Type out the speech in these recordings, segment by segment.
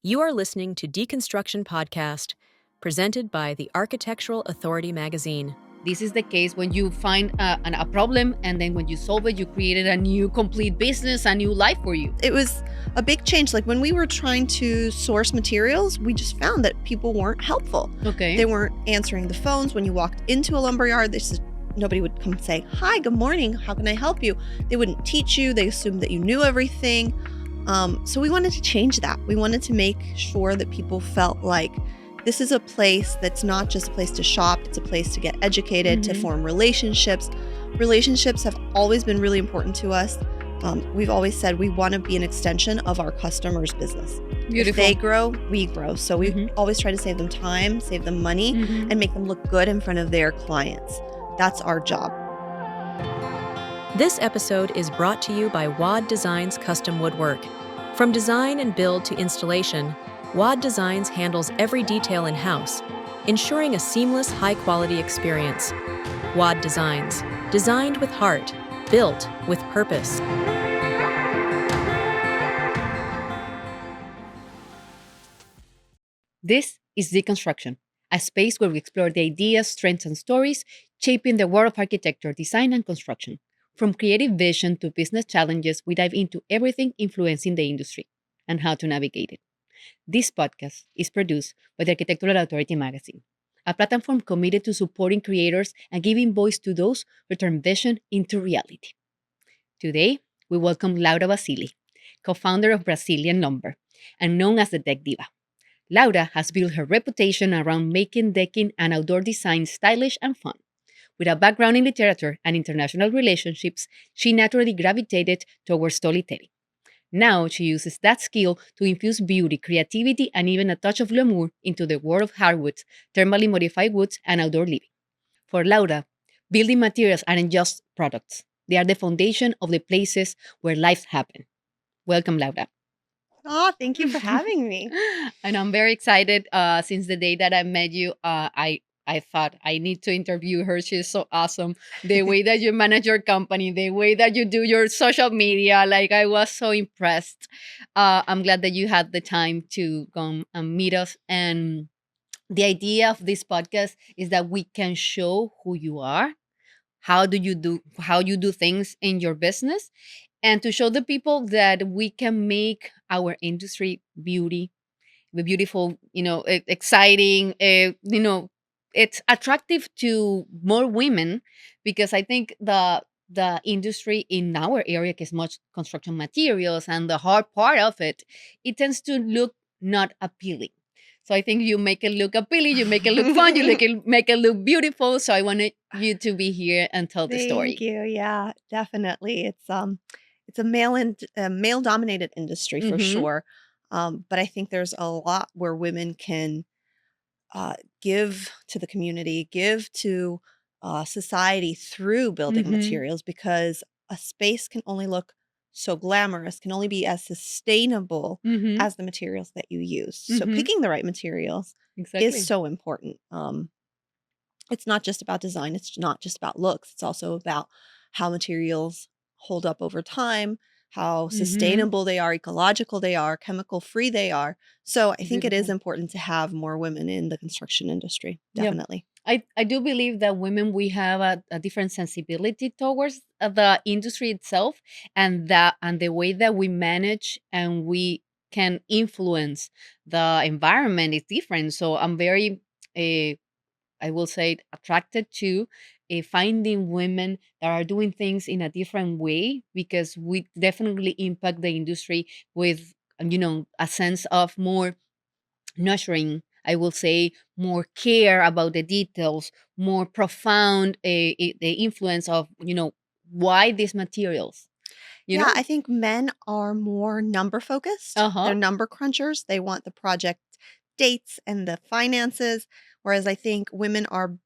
You are listening to Deconstruction Podcast, presented by the Architectural Authority magazine. This is the case when you find a problem, and then when you solve it, you created a new complete business, a new life for you. It was a big change. Like when we were trying to source materials, we just found that people weren't helpful. Okay. They weren't answering the phones. When you walked into a lumber yard, nobody would come say, "Hi, good morning. How can I help you?" They wouldn't teach you. They assumed that you knew everything. So we wanted to change that. We wanted to make sure that people felt like this is a place that's not just a place to shop. It's a place to get educated, to form relationships. Relationships have always been really important to us. We've always said we want to be an extension of our customers' business. Beautiful. If they grow, we grow. So we always try to save them time, save them money, and make them look good in front of their clients. That's our job. This episode is brought to you by WAD Designs Custom Woodwork. From design and build to installation, WAD Designs handles every detail in-house, ensuring a seamless, high-quality experience. WAD Designs, designed with heart, built with purpose. This is Deconstruction, a space where we explore the ideas, strengths, and stories shaping the world of architecture, design, and construction. From creative vision to business challenges, we dive into everything influencing the industry and how to navigate it. This podcast is produced by the Architectural Authority magazine, a platform committed to supporting creators and giving voice to those who turn vision into reality. Today, we welcome Laura Basili, co-founder of Brazilian Lumbrer and known as the Deck Diva. Laura has built her reputation around making decking and outdoor design stylish and fun. With a background in literature and international relationships, she naturally gravitated towards storytelling. Now she uses that skill to infuse beauty, creativity, and even a touch of glamour into the world of hardwoods, thermally modified woods, and outdoor living. For Laura, building materials aren't just products. They are the foundation of the places where life happens. Welcome, Laura. Oh, thank you for having me. And I'm very excited. Since the day that I met you, I thought I need to interview her. She's so awesome. The way that you manage your company, the way that you do your social media, like I was so impressed. I'm glad that you had the time to come and meet us. And the idea of this podcast is that we can show who you are, how you do things in your business, and to show the people that we can make our industry beautiful, exciting, it's attractive to more women, because I think the industry in our area is much construction materials, and the hard part of it tends to look not appealing. So I think you make it look appealing, you make it look fun, make it look beautiful. So I wanted you to be here and tell the story. Thank you. Yeah, definitely. It's a male dominated industry for sure. But I think there's a lot where women can give to the community, give to society through building materials, because a space can only look so glamorous, can only be as sustainable as the materials that you use. So picking the right materials is so important. It's not just about design. It's not just about looks. It's also about how materials hold up over time, how sustainable they are, ecological they are, chemical free they are. So I think it is important to have more women in the construction industry. Definitely. I do believe that women, we have a different sensibility towards the industry itself, and the way that we manage and we can influence the environment is different. So I'm very, I will say, attracted to finding women that are doing things in a different way, because we definitely impact the industry with, a sense of more nurturing, I will say, more care about the details, more profound the influence of, why these materials. I think men are more number focused. They're number crunchers. They want the project dates and the finances, whereas I think women are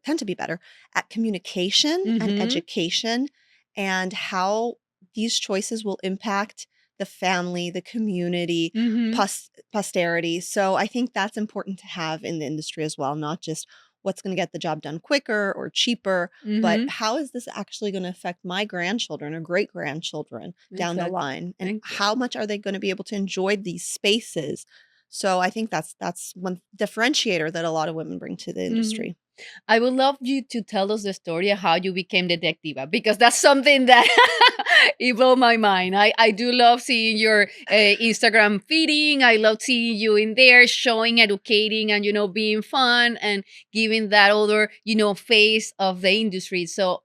tend to be better at communication and education, and how these choices will impact the family, the community, posterity. So I think that's important to have in the industry as well, not just what's going to get the job done quicker or cheaper, but Mhm. how is this actually going to affect my grandchildren or great grandchildren down the Exactly. line? And Thank how much are they going to be able to enjoy these spaces? So I think that's one differentiator that a lot of women bring to the Mhm. industry. I would love you to tell us the story of how you became the Deck Diva, because that's something that it blew my mind. I do love seeing your Instagram feeding. I love seeing you in there showing, educating, and being fun and giving that other face of the industry. So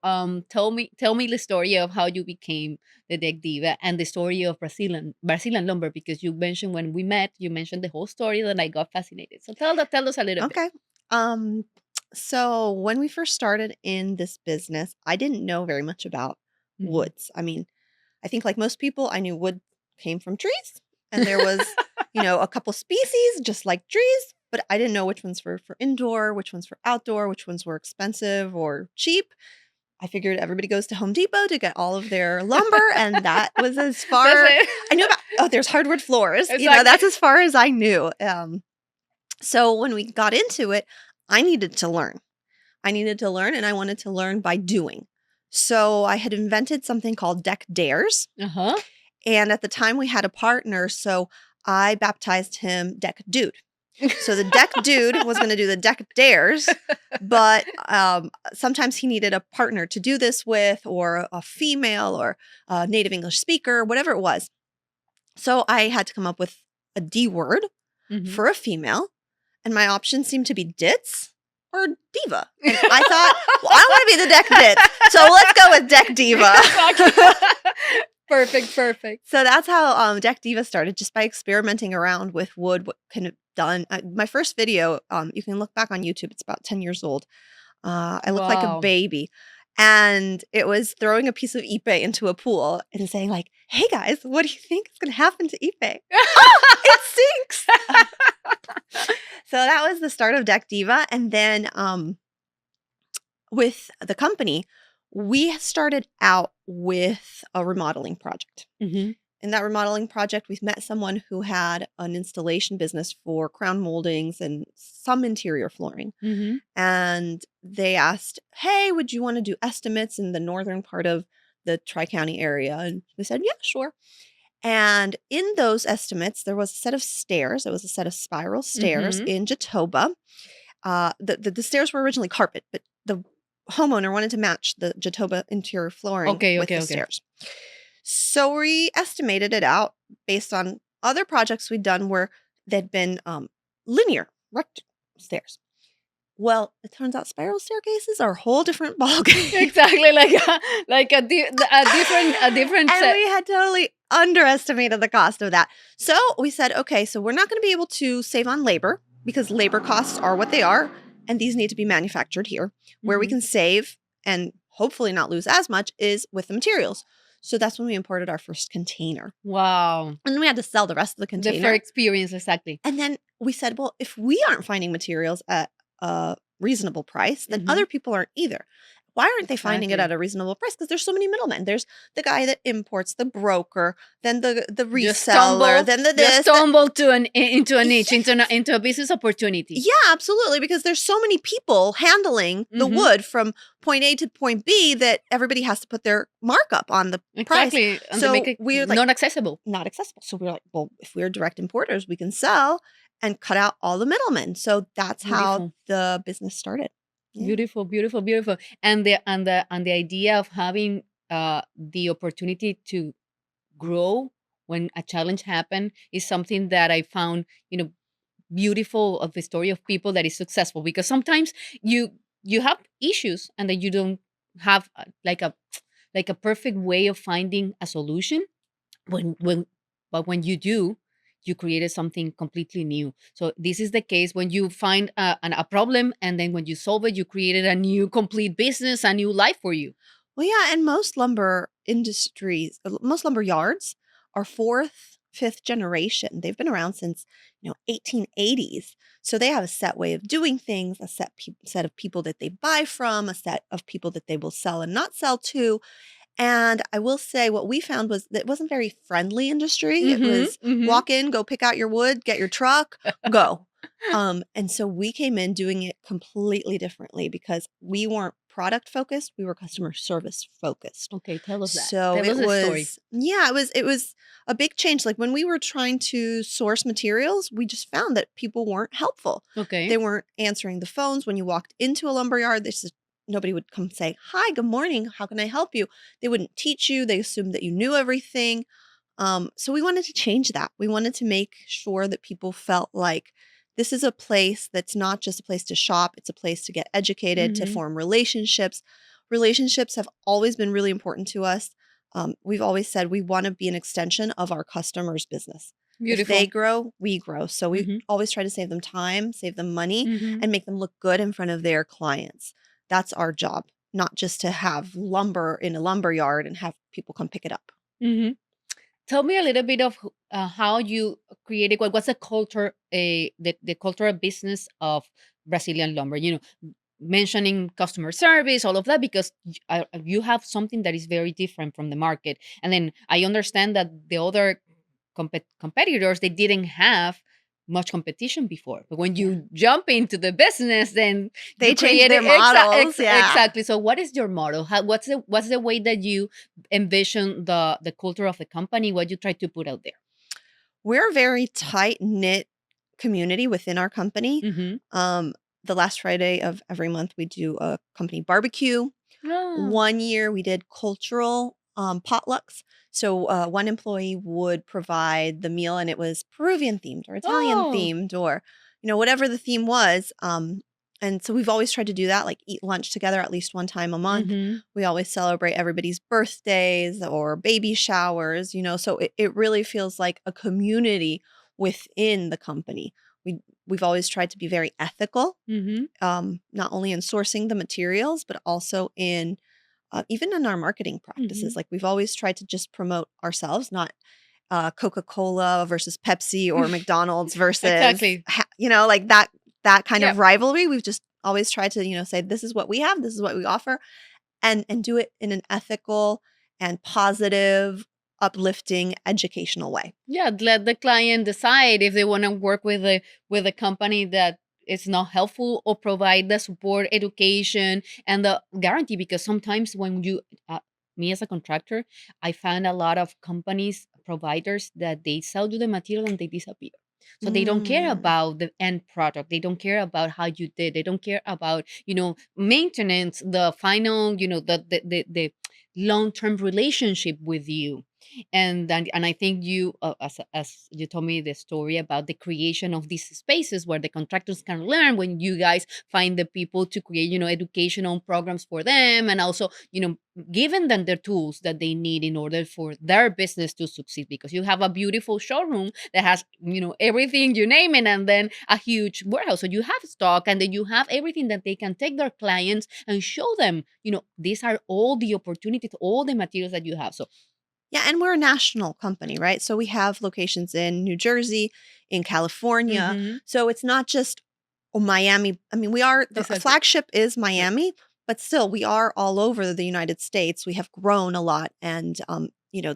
tell me the story of how you became the Deck Diva and the story of Brazilian lumber, because you mentioned when we met, you mentioned the whole story that I got fascinated. So tell us a little bit. Okay. Um, so when we first started in this business, I didn't know very much about Mhm. woods. I mean, I think like most people, I knew wood came from trees and there was, a couple species just like trees, but I didn't know which ones were for indoor, which ones for outdoor, which ones were expensive or cheap. I figured everybody goes to Home Depot to get all of their lumber, and that was as That's far it. I knew about. Oh, there's hardwood floors. Exactly. That's as far as I knew. So when we got into it, I needed to learn. I needed to learn, and I wanted to learn by doing. So I had invented something called Deck Dares. Uh-huh. And at the time we had a partner, so I baptized him Deck Dude. So the Deck Dude was going to do the Deck Dares, but sometimes he needed a partner to do this with, or a female, or a native English speaker, whatever it was. So I had to come up with a D word Mhm. for a female, and my options seemed to be ditz or diva. And I thought, well, I want to be the Deck Ditz, so let's go with Deck Diva. Exactly. Perfect. So that's how Deck Diva started, just by experimenting around with wood, what kind of done. My first video, you can look back on YouTube, it's about 10 years old. I look like a Wow. baby. And it was throwing a piece of ipe into a pool and saying like, hey guys, what do you think is going to happen to ipe? Oh, it sinks. So that was the start of Deck Diva. And then with the company, we started out with a remodeling project. Mhm. In that remodeling project, we've met someone who had an installation business for crown moldings and some interior flooring. Mhm. And they asked, hey, would you want to do estimates in the northern part of the Tri-County area? And we said, yeah, sure. And in those estimates, there was a set of stairs. It was a set of spiral stairs Mhm. in Jatoba. The stairs were originally carpet, but the homeowner wanted to match the Jatoba interior flooring with the Okay. stairs. So we estimated it out based on other projects we'd done where they'd been linear, rectangle stairs. Well, it turns out spiral staircases are a whole different ballgame. Exactly, like a different And set. we had totally underestimated the cost of that. So we said, okay, so we're not going to be able to save on labor because labor costs are what they are. And these need to be manufactured here. Where we Mhm. can save and hopefully not lose as much is with the materials. So that's when we imported our first container. Wow. And then we had to sell the rest of the The container. fair experience, exactly. And then we said, well, if we aren't finding materials at a reasonable price, then Mhm. other people aren't either. Why aren't they finding it Exactly. at a reasonable price? Because there's so many middlemen. There's the guy that imports, the broker, then the reseller, then the Just this. stumble into a niche, Yes. into a business opportunity. Yeah, absolutely. Because there's so many people handling the Mhm. wood from point A to point B that everybody has to put their markup on the price. Exactly. And So they make it we're like, not accessible. not accessible. So we're like, well, if we're direct importers, we can sell and cut out all the middlemen. So that's how Beautiful. the business started. Yeah. Beautiful. And the idea of having the opportunity to grow when a challenge happened is something that I found, beautiful of the story of people that is successful, because sometimes you have issues and that you don't have like a perfect way of finding a solution but when you do, you created something completely new. So this is the case when you find a problem, and then when you solve it, you created a new complete business, a new life for you. Well, yeah. And most lumber industries, most lumber yards are fourth, fifth generation. They've been around since, 1880s. So they have a set way of doing things, a set of people that they buy from, a set of people that they will sell and not sell to. And I will say what we found was that it wasn't very friendly industry. It was Mhm. walk in, go pick out your wood, get your truck, go. And so we came in doing it completely differently because we weren't product focused, we were customer service focused. Okay, tell us that. So Tell us it the story. was, yeah, it was a big change. Like when we were trying to source materials, we just found that people weren't helpful. Okay. They weren't answering the phones when you walked into a lumber yard. Nobody would come say, "Hi, good morning. How can I help you?" They wouldn't teach you. They assumed that you knew everything. So we wanted to change that. We wanted to make sure that people felt like this is a place that's not just a place to shop. It's a place to get educated, to Mhm. form relationships. Relationships have always been really important to us. We've always said we want to be an extension of our customers' business. If they Beautiful. grow, we grow. So we Mhm. always try to save them time, save them money, Mhm. and make them look good in front of their clients. That's our job, not just to have lumber in a lumber yard and have people come pick it up. Mhm. Tell me a little bit of how you created. What's the culture, the cultural business of Brazilian lumber? Mentioning customer service, all of that, because you have something that is very different from the market. And then I understand that the other competitors, they didn't have much competition before. But when Yeah. you jump into the business, then They you changed create their models. Yeah. exactly. So what is your model? What's the way that you envision the culture of the company? What you try to put out there? We're a very tight-knit community within our company. Mm-hmm. The last Friday of every month, we do a company barbecue. Oh. One year, we did cultural potlucks. So one employee would provide the meal, and it was Peruvian themed or Italian Oh. themed or whatever the theme was. And so we've always tried to do that, like eat lunch together at least one time a month. Mm-hmm. We always celebrate everybody's birthdays or baby showers, so it really feels like a community within the company. We've always tried to be very ethical, Mm-hmm. not only in sourcing the materials, but also in even in our marketing Mm-hmm. practices. Like we've always tried to just promote ourselves, not Coca-Cola versus Pepsi or McDonald's versus, Exactly. like that kind Yep. of rivalry. We've just always tried to, say, this is what we have, this is what we offer, and do it in an ethical and positive, uplifting, educational way. Yeah, let the client decide if they want to work with a company that is not helpful or provide the support, education, and the guarantee. Because sometimes when me as a contractor, I find a lot of companies providers that they sell you the material and they disappear. So they don't care Mm. about the end product. They don't care about how you did. They don't care about maintenance, the final the long term relationship with you. And I think you as you told me the story about the creation of these spaces where the contractors can learn, when you guys find the people to create educational programs for them, and also giving them the tools that they need in order for their business to succeed, because you have a beautiful showroom that has everything you name it, and then a huge warehouse, so you have stock, and then you have everything that they can take their clients and show them these are all the opportunities, all the materials that you have. So Yeah, and we're a national company, right? So we have locations in New Jersey, in California. mhm, So it's not just Miami. I mean, the exactly. flagship is Right. Miami, but still we are all over the United States. We have grown a lot. And,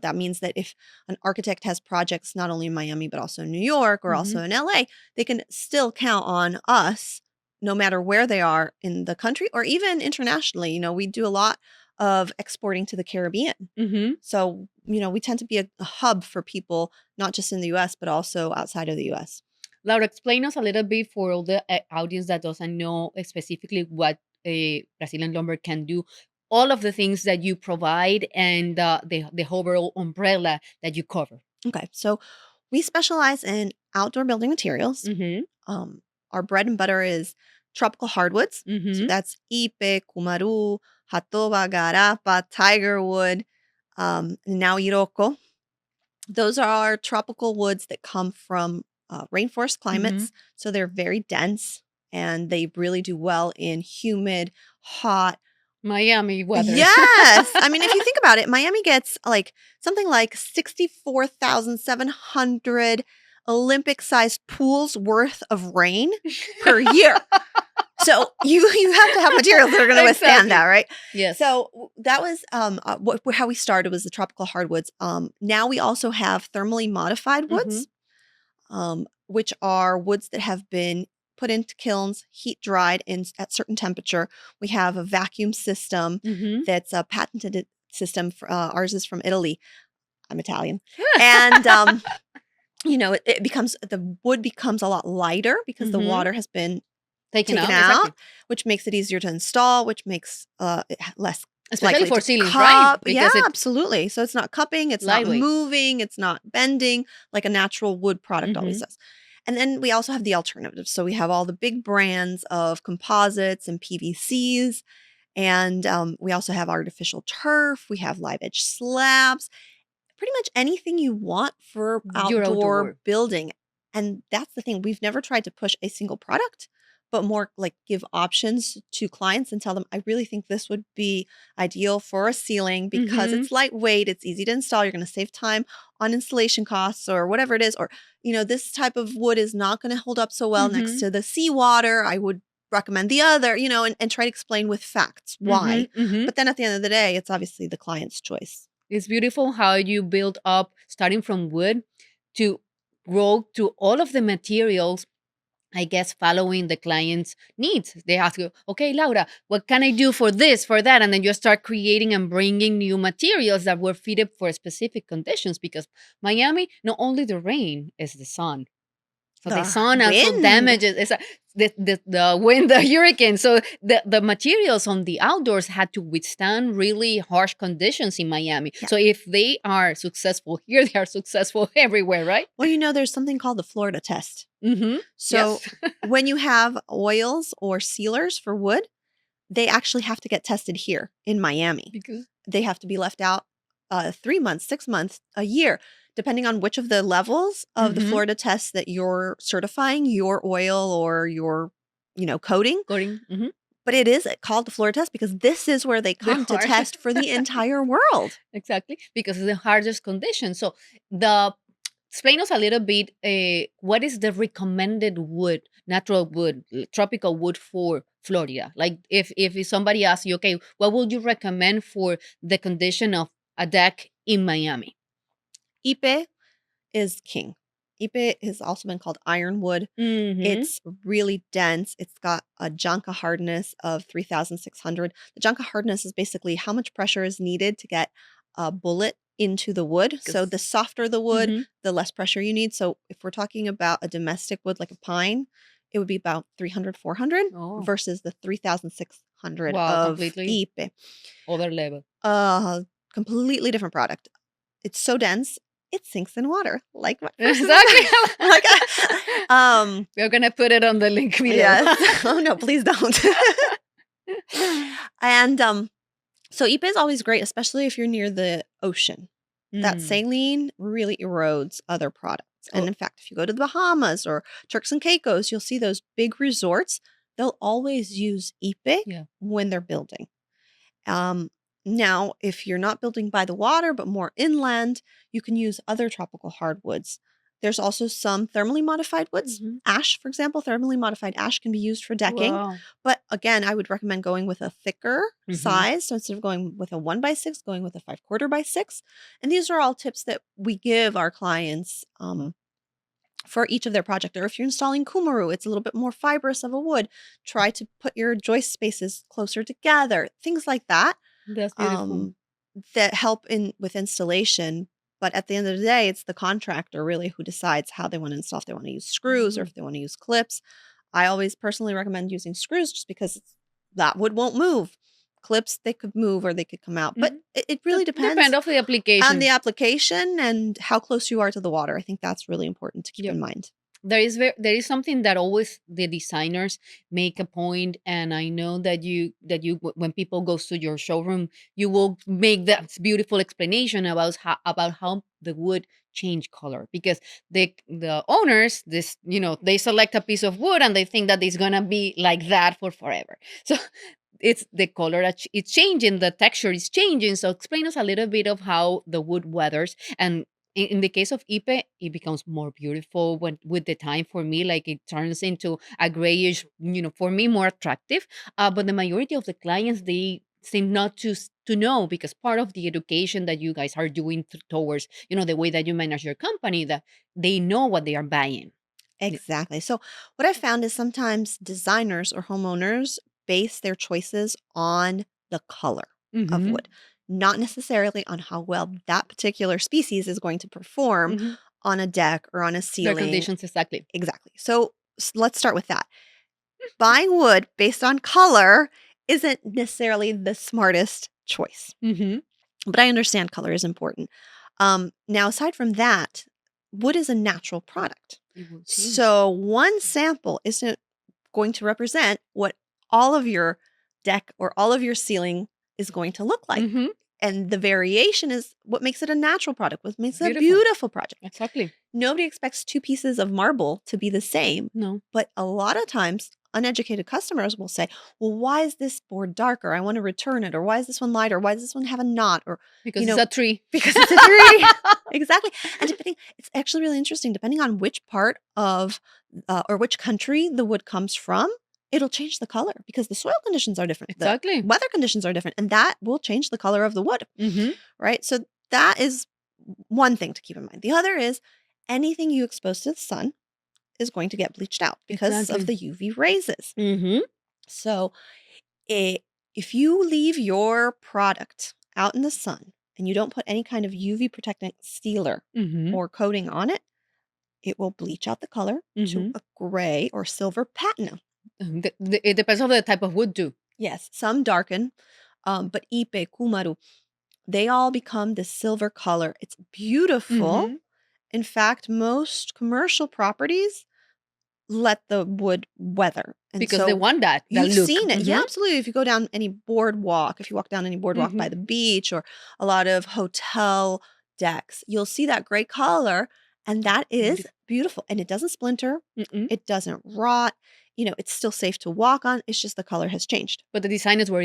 that means that if an architect has projects not only in Miami, but also in New York or also Mhm. in LA, they can still count on us no matter where they are in the country or even internationally. We do a lot of exporting to the Caribbean. Mhm. So, we tend to be a hub for people, not just in the US, but also outside of the US. Laura, explain us a little bit for all the audience that doesn't know specifically what a Brazilian lumber can do. All of the things that you provide and the overall umbrella that you cover. Okay. So we specialize in outdoor building materials. Mm-hmm. Our bread and butter is tropical hardwoods. So Mm-hmm. that's ipe, kumaru, jatoba, garapa, tigerwood, and now iroko. Those are tropical woods that come from rainforest Mm-hmm. climates. So they're very dense and they really do well in humid, hot. Miami weather. Yes. I mean, if you think about it, Miami gets like something like 64,700 Olympic-sized pools worth of rain per year. So you have to have materials that are going to withstand that, right? Yes. So that was how we started, was the tropical hardwoods. Now we also have thermally modified Mm-hmm. woods. which are woods that have been put into kilns, heat dried at certain temperature. We have a vacuum system that's a patented system. Ours is from Italy. I'm Italian. And, the wood becomes a lot lighter because the water has been taken out, exactly. which makes it easier to install, which makes it less Especially likely for to ceilings, cup. right? Yeah, Because it's absolutely. So it's not cupping, it's not lightweight. moving, it's not bending like a natural wood product always Mhm. does. And then we also have the alternatives. So we have all the big brands of composites and PVCs. And we also have artificial turf. We have live edge slabs. Pretty much anything you want for Your outdoor outdoor work. building. And that's the thing. We've never tried to push a single product, but more like give options to clients and tell them, I really think this would be ideal for a ceiling because Mhm. it's lightweight, it's easy to install, you're going to save time on installation costs or whatever it is. Or, this type of wood is not going to hold up so well next Mhm. to the seawater. I would recommend the other, and try to explain with facts why. Mhm. Mhm. But then at the end of the day, it's obviously the client's choice. It's beautiful how you build up starting from wood to grow to all of the materials, I guess, following the client's needs. They ask you, okay, Laura, what can I do for this, for that? And then you start creating and bringing new materials that were fitted for specific conditions because Miami, not only the rain, is the sun. So the The sun also wind. damages the wind, the hurricane. So the materials on the outdoors had to withstand really harsh conditions in Miami. Yeah. So if they are successful here, they are successful everywhere, right? Well, there's something called the Florida test. Mm-hmm. So Yes. when you have oils or sealers for wood, they actually have to get tested here in Miami. Because They have to be left out 3 months, 6 months, a year, depending on which of the levels of the Florida test that you're certifying your oil or your, coating. coding. Mm-hmm. But it is called the Florida test because this is where they The come to hard. test for the entire world. Exactly, because it's the hardest condition. So the explain us a little bit what is the recommended wood, natural wood, tropical wood for Florida? Like if somebody asks you, okay, what would you recommend for the condition of a deck in Miami? Ipe is king. Ipe has also been called ironwood. Mm-hmm. It's really dense. It's got a Janka hardness of 3,600. The Janka hardness is basically how much pressure is needed to get a bullet into the wood. So the softer the wood, Mm-hmm. the less pressure you need. So if we're talking about a domestic wood like a pine, it would be about 300, 400 Oh, versus the 3,600 wow, of completely Ipe. other level. Completely different product. It's so dense, it sinks in water. Like my Exactly. like, We're gonna put it on the link below. yes. Oh no, please don't. And so Ipe is always great, especially if you're near the ocean. That Mm. saline really erodes other products. And Oh. in fact, if you go to the Bahamas or Turks and Caicos, you'll see those big resorts. They'll always use Ipe Yeah. when they're building. Now, if you're not building by the water, but more inland, you can use other tropical hardwoods. There's also some thermally modified woods. Mhm. Ash, for example, thermally modified ash can be used for decking. Wow. But again, I would recommend going with a thicker Mhm. size. So instead of going with a 1x6, going with a 5/4x6. And these are all tips that we give our clients for each of their project. Or if you're installing kumaru, it's a little bit more fibrous of a wood. Try to put your joist spaces closer together. Things like that That's beautiful. that help with installation. But at the end of the day, it's the contractor really who decides how they want to install, if they want to use screws or if they want to use clips. I always personally recommend using screws just because that wood won't move. Clips, they could move or they could come out. But it really depends Depend of the on application. the application and how close you are to the water. I think that's really important to keep Yep. in mind. There is something that always the designers make a point, and I know that when people goes to your showroom, you will make that beautiful explanation about how the wood change color because the owners they select a piece of wood and they think that it's gonna be like that for forever. So it's the color it's changing, the texture is changing. So explain us a little bit of how the wood weathers and in the case of Ipe, it becomes more beautiful when with the time for me, like it turns into a grayish, for me more attractive. But the majority of the clients, they seem not to know because part of the education that you guys are doing towards, the way that you manage your company, that they know what they are buying. Exactly. So what I found is sometimes designers or homeowners base their choices on the color of Mm-hmm. wood, not necessarily on how well that particular species is going to perform Mm-hmm. on a deck or on a Their ceiling. conditions, exactly. Exactly. So let's start with that. Buying wood based on color isn't necessarily the smartest choice, Mm-hmm. but I understand color is important. Now, aside from that, wood is a natural product. It will change. So one sample isn't going to represent what all of your deck or all of your ceiling is going to look like. Mm-hmm. And the variation is what makes it a natural product, what makes it a Beautiful. beautiful project. Exactly. Nobody expects two pieces of marble to be the same, No. but a lot of times uneducated customers will say, well, why is this board darker? I want to return it. Or why is this one lighter? Why does this one have a knot? Or, Because you it's know, a tree. because it's a tree. Exactly. And it's actually really interesting, depending on which part of or which country the wood comes from, it'll change the color because the soil conditions are different. Exactly. The weather conditions are different, and that will change the color of the wood. Mm-hmm. Right. So that is one thing to keep in mind. The other is anything you expose to the sun is going to get bleached out because of the UV raises. Mm-hmm. So if you leave your product out in the sun and you don't put any kind of UV protectant sealer Mm-hmm. or coating on it, it will bleach out the color to a gray or silver patina. It depends on the type of wood too. Yes, some darken, but ipe, kumaru, they all become this silver color. It's beautiful. Mm-hmm. In fact, most commercial properties let the wood weather. And Because so they want that you've look. seen it. Yeah, Mhm. absolutely. If you go down any boardwalk, if you walk down any boardwalk by the beach or a lot of hotel decks, you'll see that gray color. And that is beautiful. And it doesn't splinter. Mm-mm. It doesn't rot. It's still safe to walk on. It's just the color has changed. But the designers were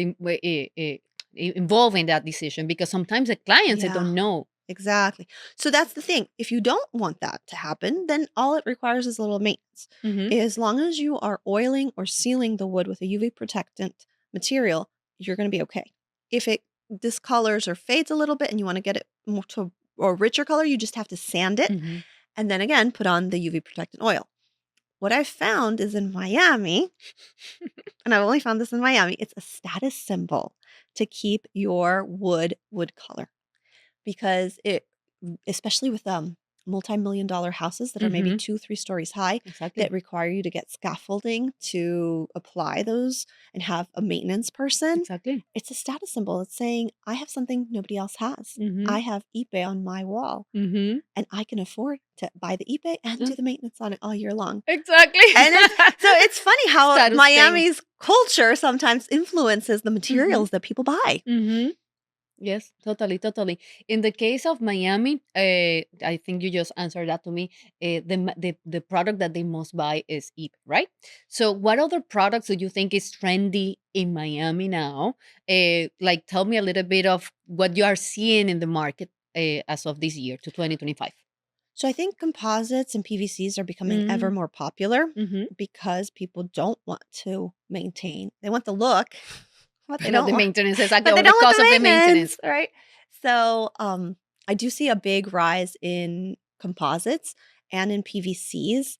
involved in that decision because sometimes the clients they Yeah. don't know. Exactly. So that's the thing. If you don't want that to happen, then all it requires is a little maintenance. Mm-hmm. As long as you are oiling or sealing the wood with a UV protectant material, you're going to be okay. If it discolors or fades a little bit and you want to get it more to a richer color, you just have to sand it Mm-hmm. and then again put on the UV protectant oil. What I found is in Miami, and I've only found this in Miami, it's a status symbol to keep your wood color. Because especially with multi-million-dollar houses that are maybe 2-3 stories high, Exactly. that require you to get scaffolding to apply those and have a maintenance person. Exactly. It's a status symbol. It's saying, I have something nobody else has. I have ipe on my wall, and I can afford to buy the ipe and do the maintenance on it all year long. Exactly. And it's funny how Status Miami's culture sometimes influences the materials that people buy. Mm-hmm. Yes, totally. In the case of Miami, I think you just answered that to me. The product that they must buy is EAP, right? So, what other products do you think is trendy in Miami now? Like, tell me a little bit of what you are seeing in the market as of this year to 2025. So I think composites and PVCs are becoming ever more popular Mm-hmm. because people don't want to maintain. They want the look, but they Not don't the want, maintenance, exactly, but they or the don't want cost the of the maintenance, maintenance. right? So I do see a big rise in composites and in PVCs.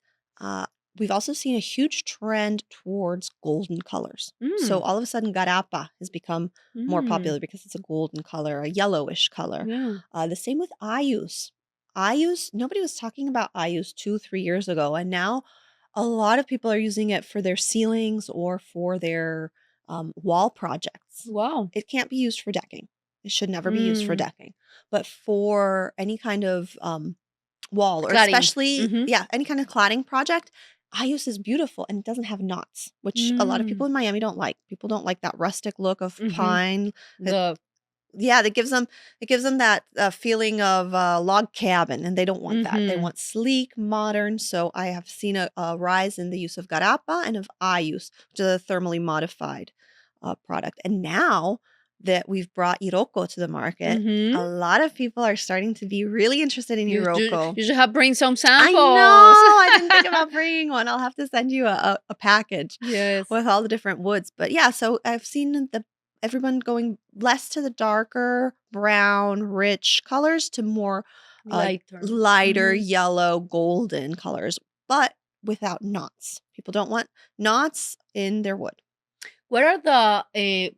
We've also seen a huge trend towards golden colors. So all of a sudden, garapa has become more popular because it's a golden color, a yellowish color. Yeah. The same with ayus. Ayus, nobody was talking about ayus 2-3 years ago, and now a lot of people are using it for their ceilings or for their wall projects. Wow. It can't be used for decking. It should never be used for decking, but for any kind of wall or Cladding. especially, any kind of cladding project, ayus is beautiful and it doesn't have knots, which a lot of people in Miami don't like. People don't like that rustic look of pine. That gives them that feeling of log cabin, and they don't want that. They want sleek, modern. So I have seen a rise in the use of garapa and of ayus, which is a thermally modified product. And now that we've brought iroko to the market, a lot of people are starting to be really interested in iroko. You should have bring some samples. I know. I didn't think about bringing one. I'll have to send you a package with all the different woods. But yeah, so I've seen everyone going less to the darker brown, rich colors to more lighter yellow, golden colors. But without knots. People don't want knots in their wood. What are the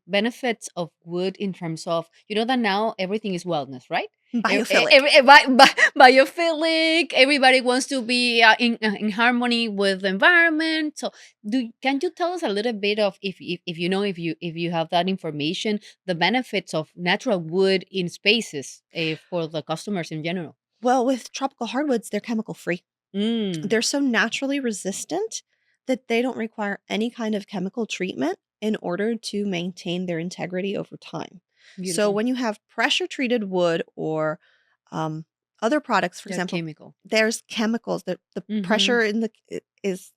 benefits of wood in terms of, that now everything is wellness, right? Biophilic. Biophilic. Everybody wants to be in harmony with the environment. So, can you tell us a little bit of if you have that information, the benefits of natural wood in spaces for the customers in general? Well, with tropical hardwoods, they're chemical free. Mm, They're so naturally resistant that they don't require any kind of chemical treatment in order to maintain their integrity over time. So beautiful. when you have pressure treated wood or um, other products, for They're example, chemical. there's chemicals that the Mm-hmm. pressure is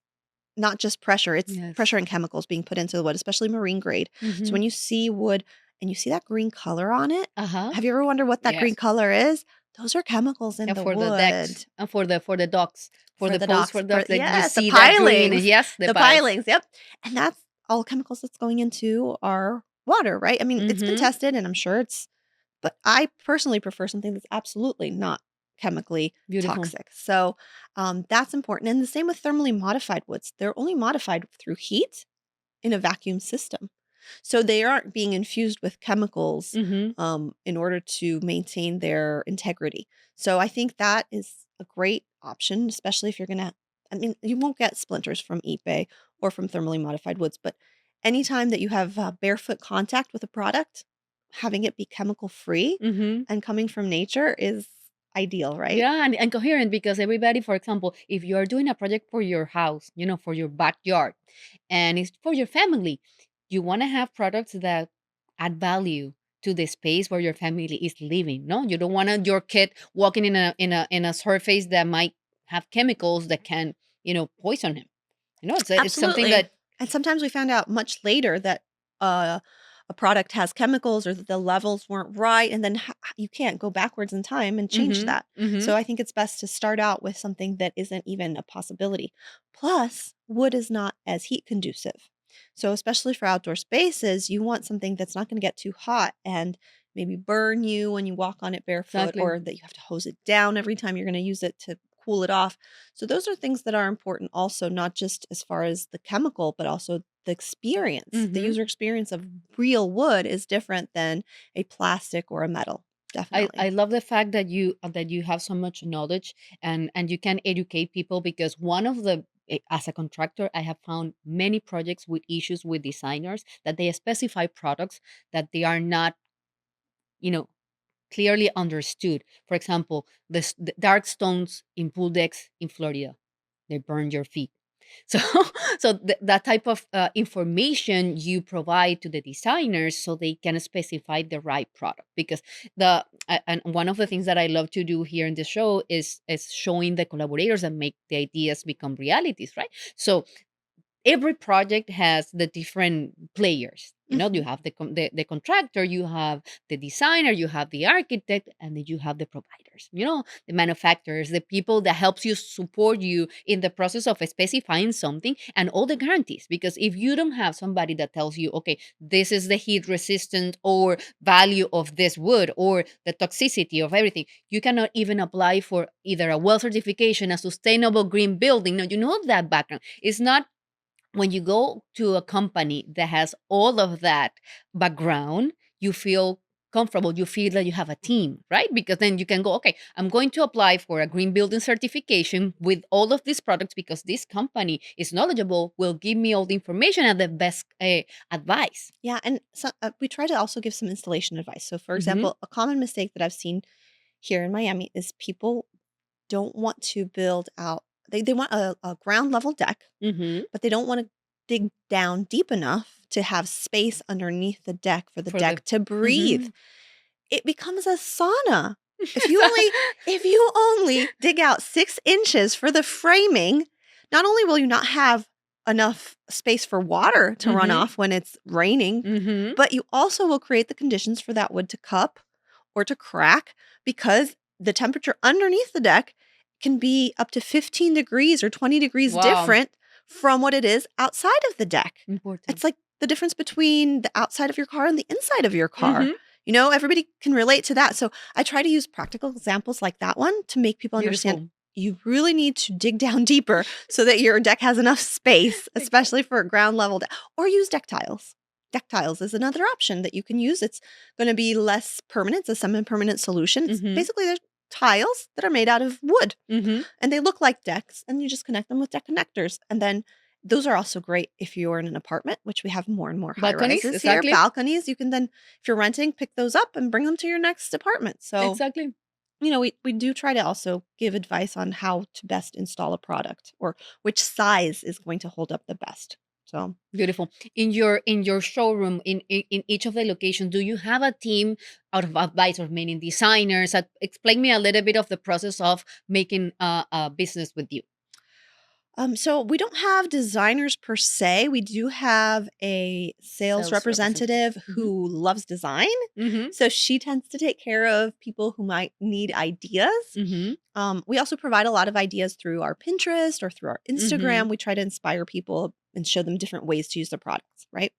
not just pressure, it's Yes. pressure and chemicals being put into the wood, especially marine grade. So Mm-hmm. when you see wood and you see that green color on it, Uh huh. have you ever wondered what that green Yes. color is? Those are chemicals in Yeah, the for the decks wood and for the docks, for for the the posts for docks. For docks that you yes, the see that green. pilings. Yes, the The piles. pilings, yep. And that's all chemicals that's going into our water, right? I mean, it's been Mm-hmm. tested and I'm sure but I personally prefer something that's absolutely not chemically Beautiful. toxic. So that's important. And the same with thermally modified woods. They're only modified through heat in a vacuum system. So they aren't being infused with chemicals Mm-hmm. in order to maintain their integrity. So I think that is a great option, especially if you're going to, I mean, you won't get splinters from eBay or from thermally modified woods, but anytime that you have barefoot contact with a product, having it be chemical free Mm-hmm. and coming from nature is ideal, right? Yeah, and coherent because everybody, for example, if you are doing a project for your house, for your backyard, and it's for your family, you want to have products that add value to the space where your family is living. No, you don't want your kid walking in a surface that might have chemicals that can, poison him. It's something Absolutely. that. And sometimes we found out much later that uh, a product has chemicals or that the levels weren't right. And then you can't go backwards in time and change Mm-hmm. that. Mm-hmm. So I think it's best to start out with something that isn't even a possibility. Plus, wood is not as heat conducive. So, especially for outdoor spaces, you want something that's not going to get too hot and maybe burn you when you walk on it barefoot, Exactly. or that you have to hose it down every time you're going to use it to cool it off. So those are things that are important also, not just as far as the chemical, but also the experience. The Mm-hmm. user experience of real wood is different than a plastic or a metal. I Definitely. love the fact that you have so much knowledge and you can educate people because one of the as a contractor I have found many projects with issues with designers that they specify products that they are not you know clearly understood. For example, the dark stones in pool decks in Florida, they burn your feet. So, that type of information you provide to the designers so they can specify the right product. Because and one of the things that I love to do here in the show is showing the collaborators that make the ideas become realities, right? So every project has the different players. You Mhm. have the contractor, you have the designer, you have the architect, and then you have the providers, the manufacturers, the people that helps you support you in the process of specifying something and all the guarantees. Because if you don't have somebody that tells you, okay, this is the heat resistant or value of this wood or the toxicity of everything, you cannot even apply for either a well certification, a sustainable green building. No, that background. It's not when you go to a company that has all of that background, you feel comfortable. You feel that you have a team, right? Because then you can go, okay, I'm going to apply for a green building certification with all of these products because this company is knowledgeable, will give me all the information and the best advice. Yeah. And so, we try to also give some installation advice. So, for Hmm. example, a common mistake that I've seen here in Miami is people don't want to build out, they want a ground level deck, Hmm. but they don't want to dig down deep enough to have space underneath the deck for the For the. deck to breathe. Hmm. It becomes a sauna. If you only dig out 6 inches for the framing, not only will you not have enough space for water to run Hmm. off when it's raining, Hmm. but you also will create the conditions for that wood to cup or to crack because the temperature underneath the deck can be up to 15 degrees or 20 degrees Wow. different from what it is outside of the deck. Important. It's like the difference between the outside of your car and the inside of your car. Hmm. Everybody can relate to that. So I try to use practical examples like that one to make people understand Beautiful. you really need to dig down deeper so that your deck has enough space, especially for a ground level deck, or use deck tiles. Deck tiles is another option that you can use. It's going to be less permanent. It's a semi-permanent solution. Basically, they're tiles that are made out of wood, and they look like decks, and you just connect them with deck connectors. And then those are also great if you're in an apartment, which we have more and more high rises here. Balconies, you can then, if you're renting, pick those up and bring them to your next apartment. So Exactly. we do try to also give advice on how to best install a product or which size is going to hold up the best. So Beautiful. In your showroom, in each of the locations, do you have a team out of advisors, meaning designers? Explain me a little bit of the process of making a business with you. So we don't have designers per se. We do have a sales representative who loves design. So she tends to take care of people who might need ideas. We also provide a lot of ideas through our Pinterest or through our Instagram. We try to inspire people and show them different ways to use the products, right?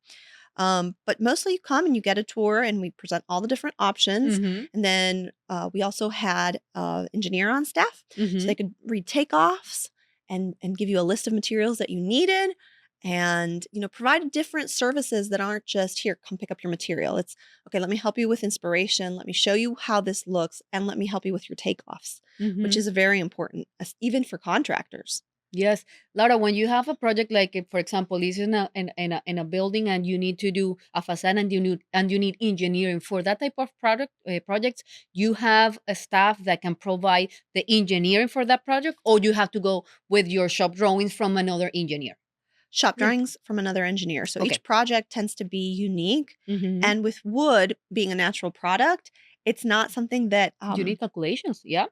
But mostly you come and you get a tour and we present all the different options. And then we also had an engineer on staff so they could read takeoffs and give you a list of materials that you needed and, provide different services that aren't just here, come pick up your material. It's okay, let me help you with inspiration. Let me show you how this looks and let me help you with your takeoffs, which is very important, even for contractors. Yes, Laura, when you have a project like, for example, this is in a building and you need to do a facade and you need engineering for that type of projects, you have a staff that can provide the engineering for that project, or you have to go with your shop drawings from another engineer. Shop drawings from another engineer. So each project tends to be unique. And with wood being a natural product, it's not something that you need calculations. Yeah.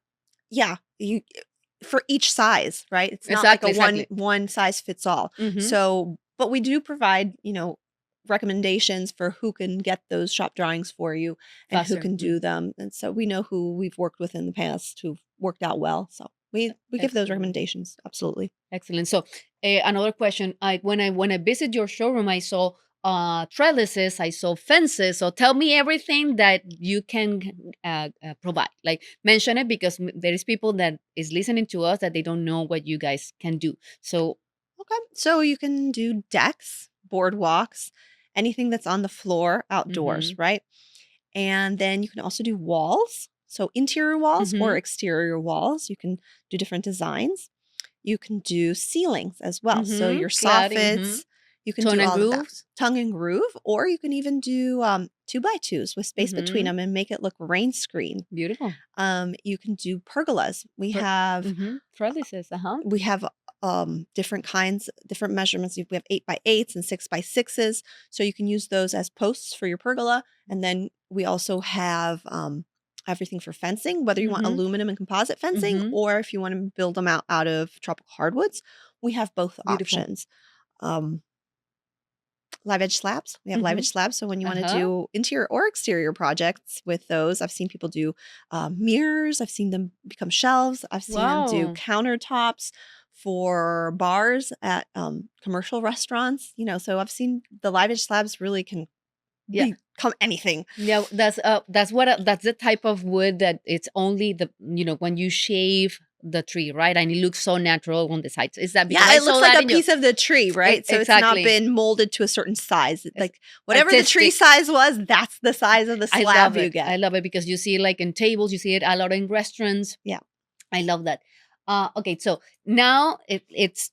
Yeah. For each size, right? It's not like a one size fits all. So, but we do provide, recommendations for who can get those shop drawings for you and who can do them. And so we know who we've worked with in the past who've worked out well. So we give those recommendations. Absolutely. Excellent. So another question, when I visit your showroom, I saw trellises, I saw fences. So tell me everything that you can provide. Like, mention it, because there is people that is listening to us that they don't know what you guys can do. So so you can do decks, boardwalks, anything that's on the floor outdoors, right? And then you can also do walls. So interior walls or exterior walls. You can do different designs. You can do ceilings as well. So your soffits, you can do all of that. Tongue and groove, or you can even do 2x2s with space between them and make it look rain screen. Beautiful. You can do pergolas. We have trellises. We have different kinds, different measurements. We have 8x8s and 6x6s. So you can use those as posts for your pergola. And then we also have everything for fencing, whether you want aluminum and composite fencing or if you want to build them out of tropical hardwoods. We have both options. Live edge slabs. We have live edge slabs. So when you want to do interior or exterior projects with those, I've seen people do mirrors. I've seen them become shelves. I've seen them do countertops for bars at commercial restaurants. So I've seen the live edge slabs really can become anything. Yeah, that's the type of wood that it's only when you shave the tree, right? And it looks so natural on the sides. Is that because it looks like a piece of the tree, right? So it's not been molded to a certain size. Like whatever the tree size was, that's the size of the slab you get. I love it because you see it like in tables, you see it a lot in restaurants. Yeah. I love that. Okay, so now it's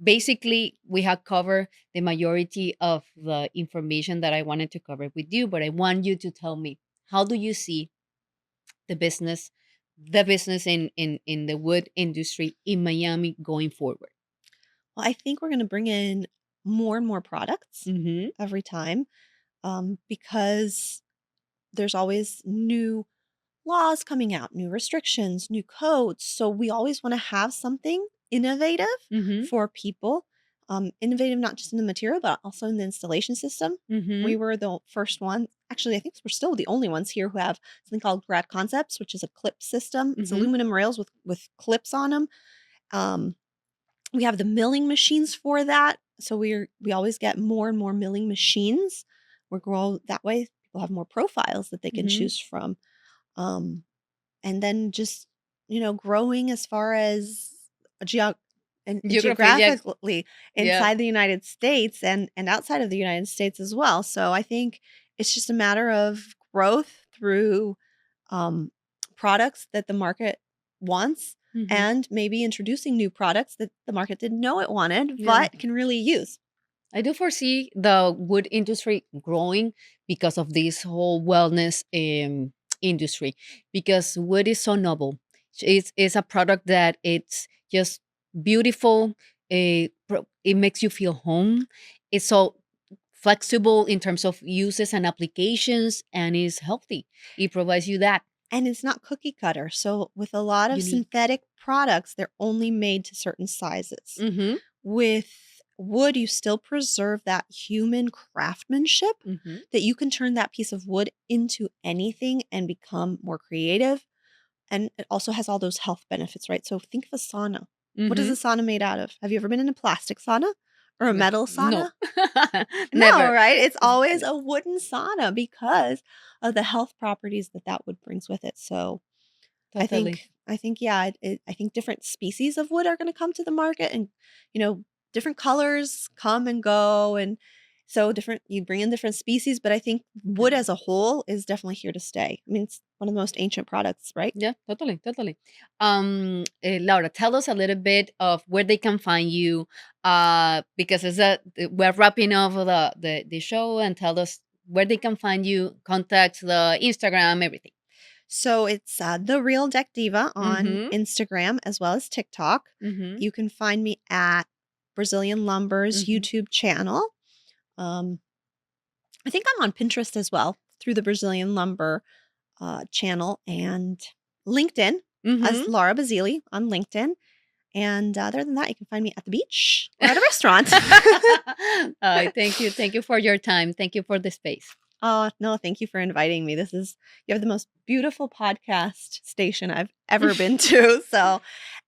basically we have covered the majority of the information that I wanted to cover with you, but I want you to tell me, how do you see the business in the wood industry in Miami going forward? Well, I think we're going to bring in more and more products every time because there's always new laws coming out, new restrictions, new codes. So we always want to have something innovative for people. Innovative not just in the material, but also in the installation system. We were the first one. Actually, I think we're still the only ones here who have something called Grad Concepts, which is a clip system. It's aluminum rails with clips on them. We have the milling machines for that. So we always get more and more milling machines. We're growing that way. People have more profiles that they can choose from. And then just growing as far as Geography, yeah. geographically Yeah. inside the United States and outside of the United States as well. So I think it's just a matter of growth through products that the market wants Mhm. and maybe introducing new products that the market didn't know it wanted, Yeah. but can really use. I do foresee the wood industry growing because of this whole wellness industry, because wood is so noble. It's a product that it's just beautiful. It makes you feel home. It's so flexible in terms of uses and applications, and is healthy. It provides you that And it's not cookie cutter. So with a lot of unique. synthetic products, they're only made to certain sizes. Mm-hmm. With wood, you still preserve that human craftsmanship Mm-hmm. that you can turn that piece of wood into anything and become more creative. And it also has all those health benefits, right? So think of a sauna. What is a sauna made out of? Have you ever been in a plastic sauna or a metal No, sauna? No, never. right? It's always a wooden sauna because of the health properties that wood brings with it. So Totally. I think, yeah, I think different species of wood are going to come to the market, and different colors come and go, and so you bring in different species, but I think wood as a whole is definitely here to stay. I mean, it's one of the most ancient products, right? Yeah, totally, totally. Laura, tell us a little bit of where they can find you, because we're wrapping up the show, and tell us where they can find you, contact, the Instagram, everything. So it's the Real Deck Diva on Mm-hmm. Instagram as well as TikTok. Mm-hmm. You can find me at Brazilian Lumber's Mm-hmm. YouTube channel. Um, I think I'm on Pinterest as well through the Brazilian Lumber channel, and LinkedIn as Mm-hmm. Laura Basili on LinkedIn. And other than that, you can find me at the beach or at a restaurant. Thank you for your time. Thank you for the space. Oh, no, thank you for inviting me. You have the most beautiful podcast station I've ever been to. So,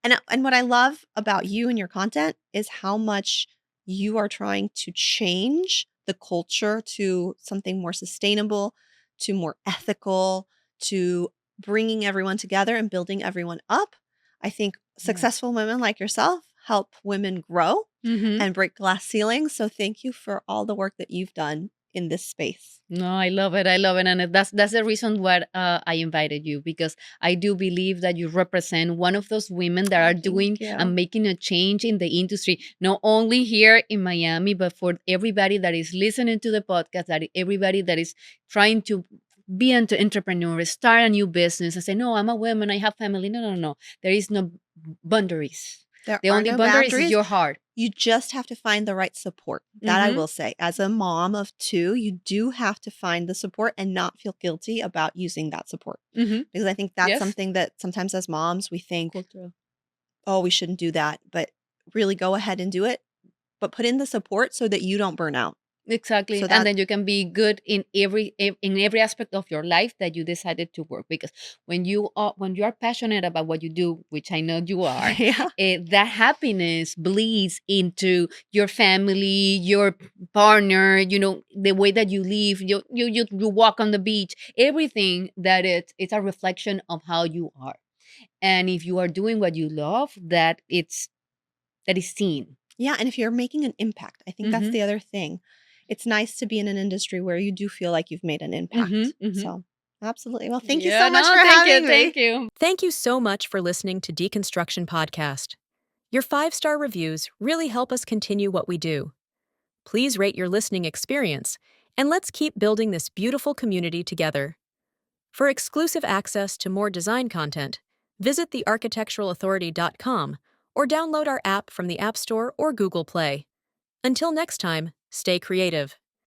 and what I love about you and your content is how much you are trying to change the culture to something more sustainable, to more ethical, to bringing everyone together and building everyone up. I think successful women like yourself help women grow Mm-hmm. and break glass ceilings. So thank you for all the work that you've done in this space. No, I love it. I love it, and that's the reason why I invited you, because I do believe that you represent one of those women that are Thank doing you. and making a change in the industry, not only here in Miami, but for everybody that is listening to the podcast, that everybody that is trying to be an entrepreneur, start a new business, and say, "No, I'm a woman. I have family." No, no, no. There is no boundaries. There The are only no boundaries is boundaries. your heart. You just have to find the right support. That I will say. As a mom of two, you do have to find the support and not feel guilty about using that support. Mm-hmm. Because I think that's Yes. something that sometimes as moms we think, Cultural. oh, we shouldn't do that. But really go ahead and do it. But put in the support so that you don't burn out. Exactly, So and then you can be good in every aspect of your life that you decided to work. Because when you are passionate about what you do, which I know you are, yeah. that happiness bleeds into your family, your partner. The way that you live, you walk on the beach. Everything that it's a reflection of how you are, and if you are doing what you love, that is seen. Yeah. And if you're making an impact, I think that's Mm-hmm. the other thing. It's nice to be in an industry where you do feel like you've made an impact. Mm-hmm. Mm-hmm. So absolutely. Well, thank you Yeah, so much no, for thank you, having me. thank you. Thank you so much for listening to Deconstruction Podcast. Your 5-star reviews really help us continue what we do. Please rate your listening experience, and let's keep building this beautiful community together. For exclusive access to more design content, visit thearchitecturalauthority.com or download our app from the App Store or Google Play. Until next time, stay creative.